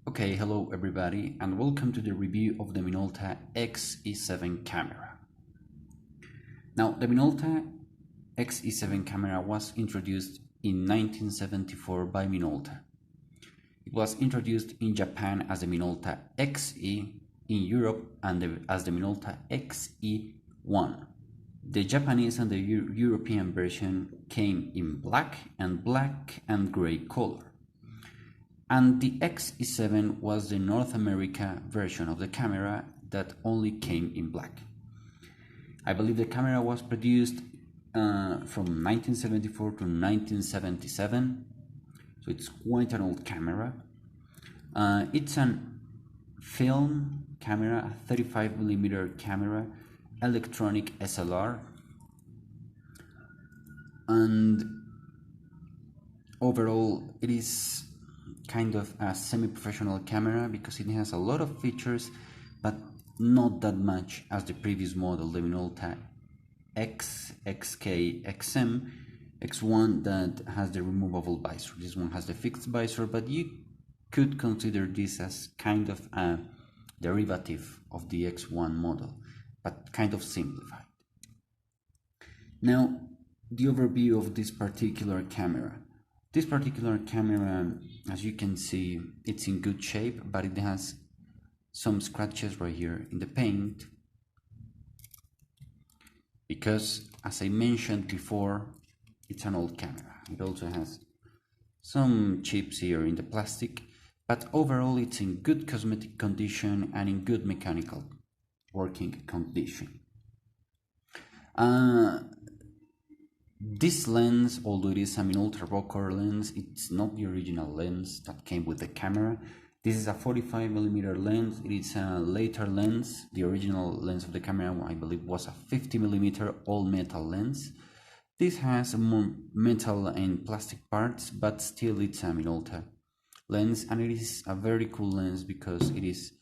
Okay, hello everybody and welcome to the review of the Minolta XE7 camera. Now, the Minolta XE7 camera was introduced in 1974 by Minolta. It was introduced in Japan as the Minolta XE, in Europe as the Minolta XE1. The Japanese and the European version came in black and gray color. And the XE7 was the North America version of the camera that only came in black. I believe the camera was produced from 1974 to 1977, so it's quite an old camera. It's an film camera, a 35mm camera, electronic SLR, and overall it is kind of a semi-professional camera because it has a lot of features but not that much as the previous model, the Minolta XK, XM, X1, that has the removable visor. This one has the fixed visor, but you could consider this as kind of a derivative of the X1 model, but kind of simplified. Now, the overview of this particular camera. This particular camera, as you can see, it's in good shape, but it has some scratches right here in the paint because, as I mentioned before, it's an old camera. It also has some chips here in the plastic, but overall it's in good cosmetic condition and in good mechanical working condition. This lens, although it is a Minolta rocker lens, it's not the original lens that came with the camera. This is a 45mm lens. It is a later lens. The original lens of the camera, I believe, was a 50mm all-metal lens. This has more metal and plastic parts, but still it's a Minolta lens, and it is a very cool lens because it is,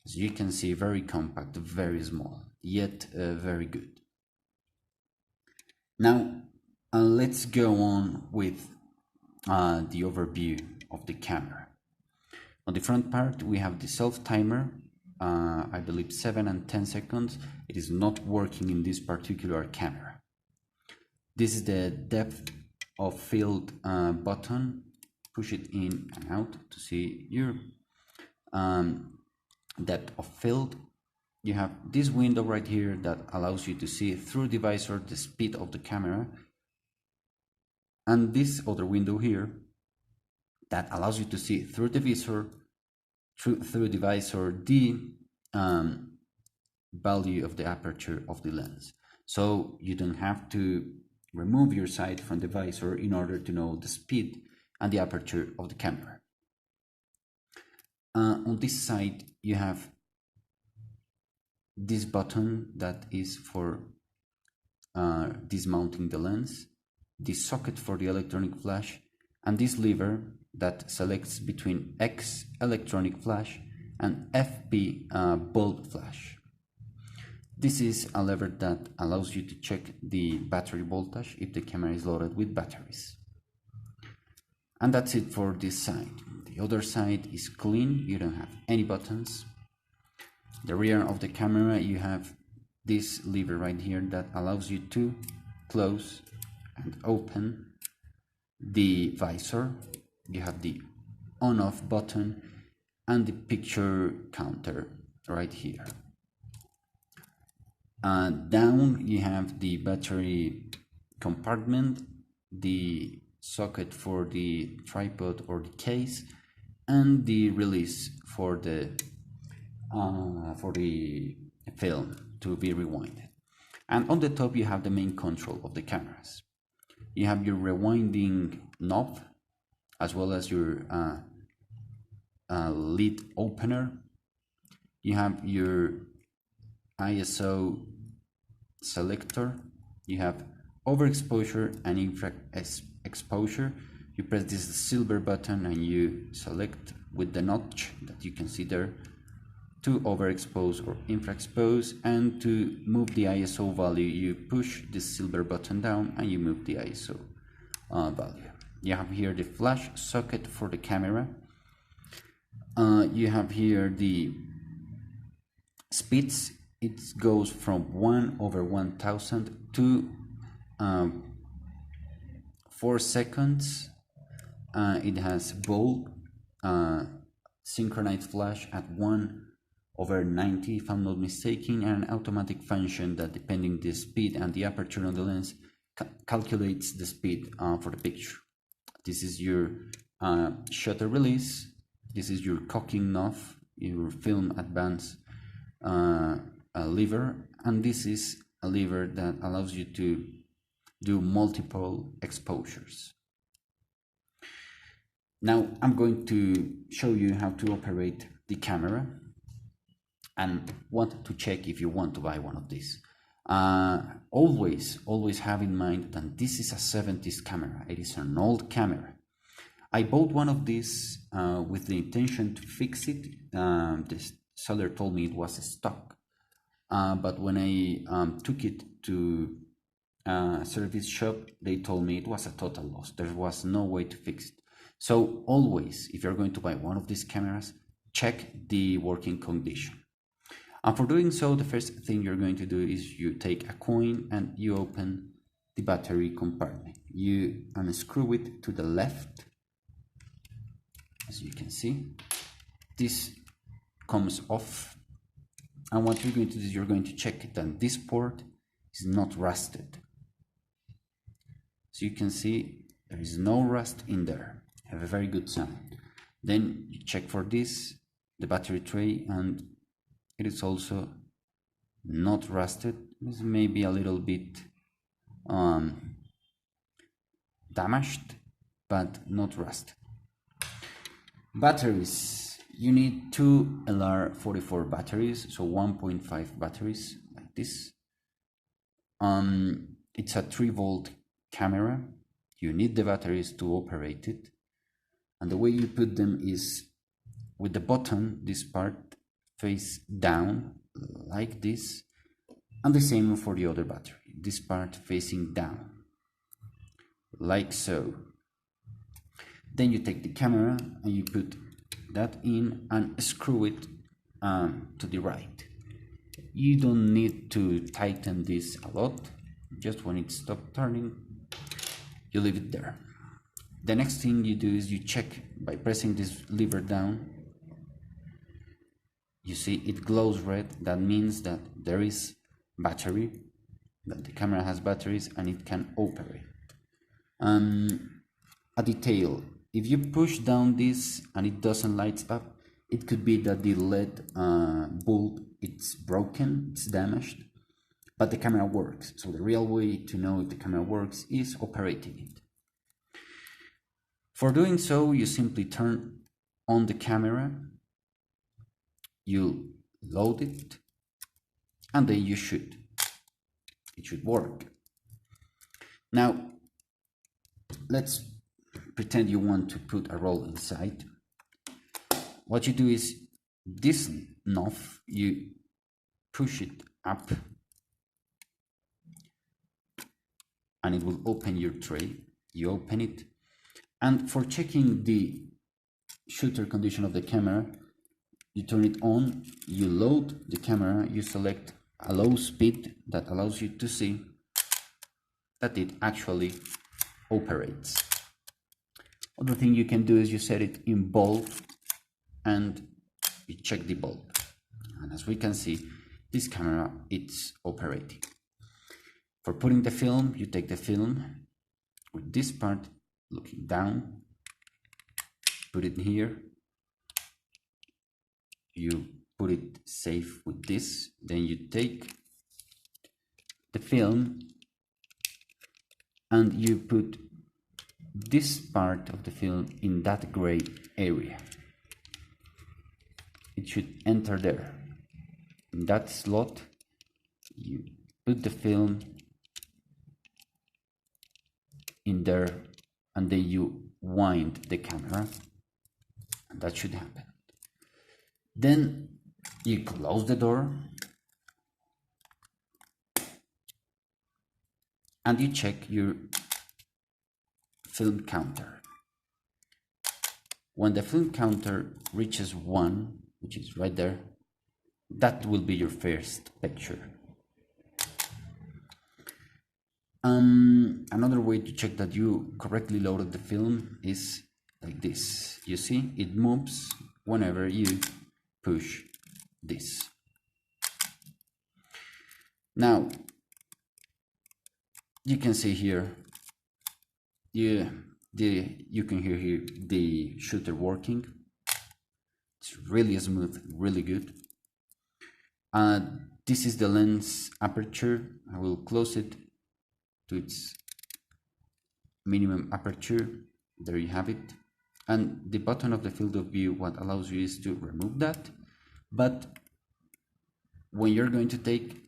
as you can see, very compact, very small, yet very good. Now, let's go on with the overview of the camera. On the front part, we have the self-timer, I believe 7 and 10 seconds. It is not working in this particular camera. This is the depth of field button. Push it in and out to see your depth of field. You have this window right here that allows you to see through the visor the speed of the camera, and this other window here that allows you to see through the visor the value of the aperture of the lens. So you don't have to remove your sight from the visor in order to know the speed and the aperture of the camera. On this side you have this button that is for dismounting the lens, this socket for the electronic flash, and this lever that selects between X electronic flash and FP bulb flash. This is a lever that allows you to check the battery voltage if the camera is loaded with batteries. And that's it for this side. The other side is clean, you don't have any buttons. The rear of the camera, you have this lever right here that allows you to close and open the visor. You have the on-off button and the picture counter right here. Down you have the battery compartment, the socket for the tripod or the case, and the release for the film to be rewinded. And on the top you have the main control of the cameras. You have your rewinding knob as well as your lid opener. You have your ISO selector. You have overexposure and infrared exposure. You press this silver button and you select with the notch that you can see there to overexpose or infraexpose, and to move the ISO value you push this silver button down and you move the ISO value. You have here the flash socket for the camera. You have here the speeds. It goes from 1/1000 to 4 seconds. It has bold synchronized flash at 1/90 if I'm not mistaken, and an automatic function that, depending the speed and the aperture on the lens, calculates the speed for the picture. This is your shutter release. This is your cocking knob, your film advance lever, and this is a lever that allows you to do multiple exposures. Now I'm going to show you how to operate the camera and what to check if you want to buy one of these. Always have in mind that this is a 70s camera. It is an old camera. I bought one of these with the intention to fix it. The seller told me it was stock, but when I took it to a service shop, they told me it was a total loss. There was no way to fix it. So always, if you're going to buy one of these cameras, check the working condition. And for doing so, the first thing you're going to do is you take a coin and you open the battery compartment. You unscrew it to the left. As you can see, this comes off. And what you're going to do is you're going to check that this port is not rusted. So you can see there is no rust in there. Have a very good sign. Then you check for this, the battery tray, and it is also not rusted. This may be a little bit damaged, but not rusted. Batteries. You need two LR44 batteries, so 1.5 batteries like this. It's a 3-volt camera. You need the batteries to operate it. And the way you put them is with the button, this part face down like this, and the same for the other battery, this part facing down like so. Then you take the camera and you put that in and screw it to the right. You don't need to tighten this a lot. Just when it stops turning, you leave it there. The next thing you do is you check by pressing this lever down. You see it glows red. That means that there is battery, that the camera has batteries and it can operate. A detail: if you push down this and it doesn't light up, it could be that the LED bulb, it's broken, it's damaged, but the camera works. So the real way to know if the camera works is operating it. For doing so, you simply turn on the camera, you load it, and then it should work. Now, let's pretend you want to put a roll inside. What you do is this knob, you push it up and it will open your tray. You open it, and for checking the shutter condition of the camera, you turn it on, you load the camera, you select a low speed that allows you to see that it actually operates. Other thing you can do is you set it in bulb and you check the bulb. And as we can see, this camera, it's operating. For putting the film, you take the film with this part looking down, put it here, you put it safe with this, then you take the film and you put this part of the film in that gray area. It should enter there. In that slot, you put the film in there and then you wind the camera, and that should happen. Then you close the door and you check your film counter. When the film counter reaches 1, which is right there, that will be your first picture. Another way to check that you correctly loaded the film is like this. You see, it moves whenever you push this. Now, you can see here, you can hear here the shooter working. It's really smooth, really good. This is the lens aperture. I will close it to its minimum aperture. There you have it. And the button of the field of view, what allows you is to remove that. But when you're going to take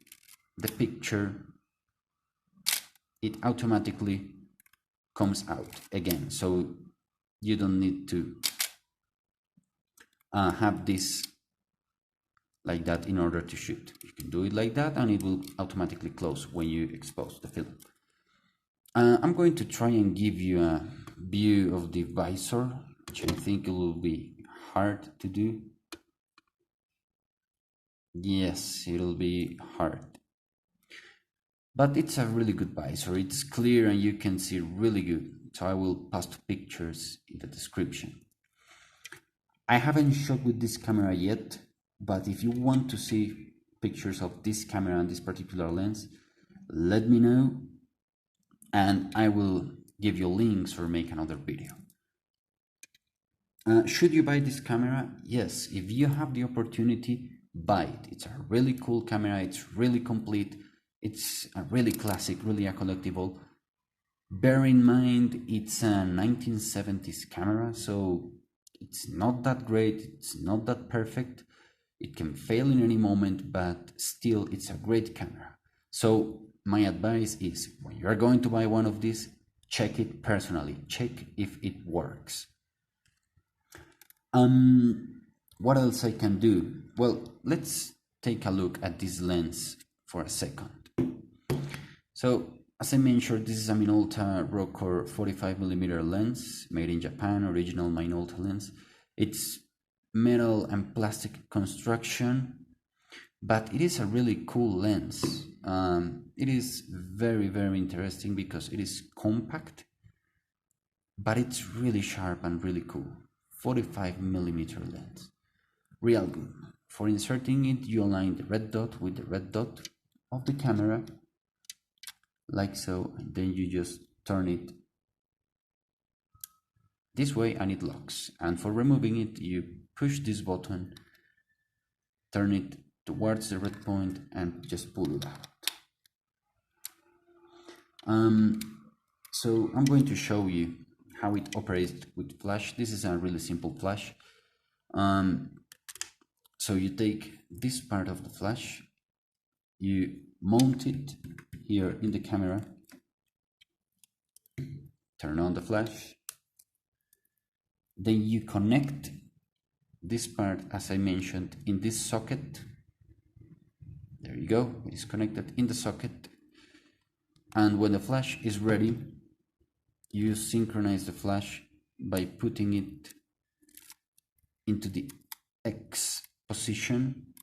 the picture, it automatically comes out again. So you don't need to have this like that in order to shoot. You can do it like that and it will automatically close when you expose the film. I'm going to try and give you a view of the visor, which I think it will be hard to do. Yes, it'll be hard. But it's a really good visor. It's clear and you can see really good. So I will post pictures in the description. I haven't shot with this camera yet, but if you want to see pictures of this camera and this particular lens, let me know and I will give you links or make another video. Should you buy this camera? Yes, if you have the opportunity, buy it. It's a really cool camera, it's really complete, it's a really classic, really a collectible. Bear in mind, it's a 1970s camera, so it's not that great, it's not that perfect. It can fail in any moment, but still it's a great camera. So my advice is, when you are going to buy one of these, check it personally, check if it works. What else I can do? Well, let's take a look at this lens for a second. So, as I mentioned, this is a Minolta Rokkor 45mm lens, made in Japan, original Minolta lens. It's metal and plastic construction, but it is a really cool lens. It is very, very interesting because it is compact, but it's really sharp and really cool. 45mm lens, real good. For inserting it, you align the red dot with the red dot of the camera, like so, and then you just turn it this way and it locks. And for removing it, you push this button, turn it towards the red point and just pull it out. So I'm going to show you how it operates with flash. This is a really simple flash. So you take this part of the flash, you mount it here in the camera, turn on the flash, then you connect this part, as I mentioned, in this socket. There you go, it is connected in the socket. And when the flash is ready, you synchronize the flash by putting it into the X position.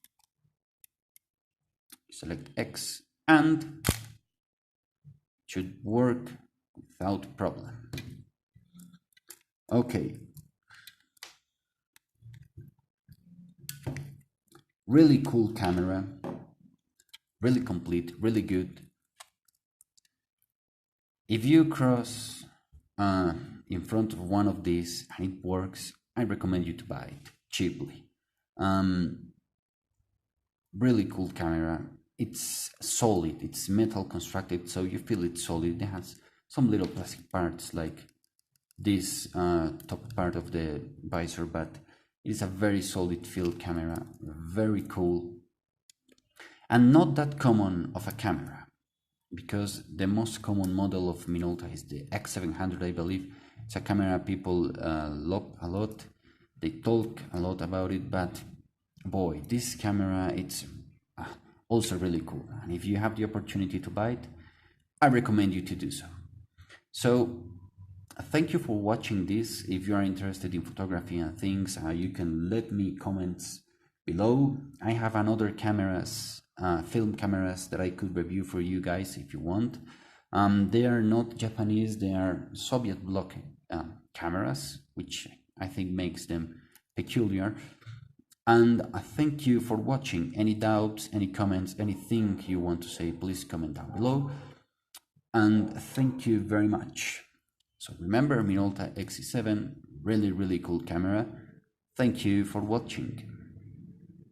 Select X and it should work without problem. Okay. Really cool camera, really complete, really good. If you cross in front of one of these and it works, I recommend you to buy it cheaply. Really cool camera. It's solid, it's metal constructed, so you feel it's solid. It has some little plastic parts like this top part of the visor, but it is a very solid field camera, very cool, and not that common of a camera, because the most common model of Minolta is the X700, I believe. It's a camera people love a lot, they talk a lot about it, but boy, this camera, it's also really cool, and if you have the opportunity to buy it, I recommend you to do so. So Thank you for watching this. If you are interested in photography and things, you can let me comments below. I have another cameras, film cameras that I could review for you guys if you want. They are not Japanese, they are Soviet bloc cameras, which I think makes them peculiar. And thank you for watching. Any doubts, any comments, anything you want to say, please comment down below. And thank you very much. So remember, Minolta XE7, really cool camera. Thank you for watching.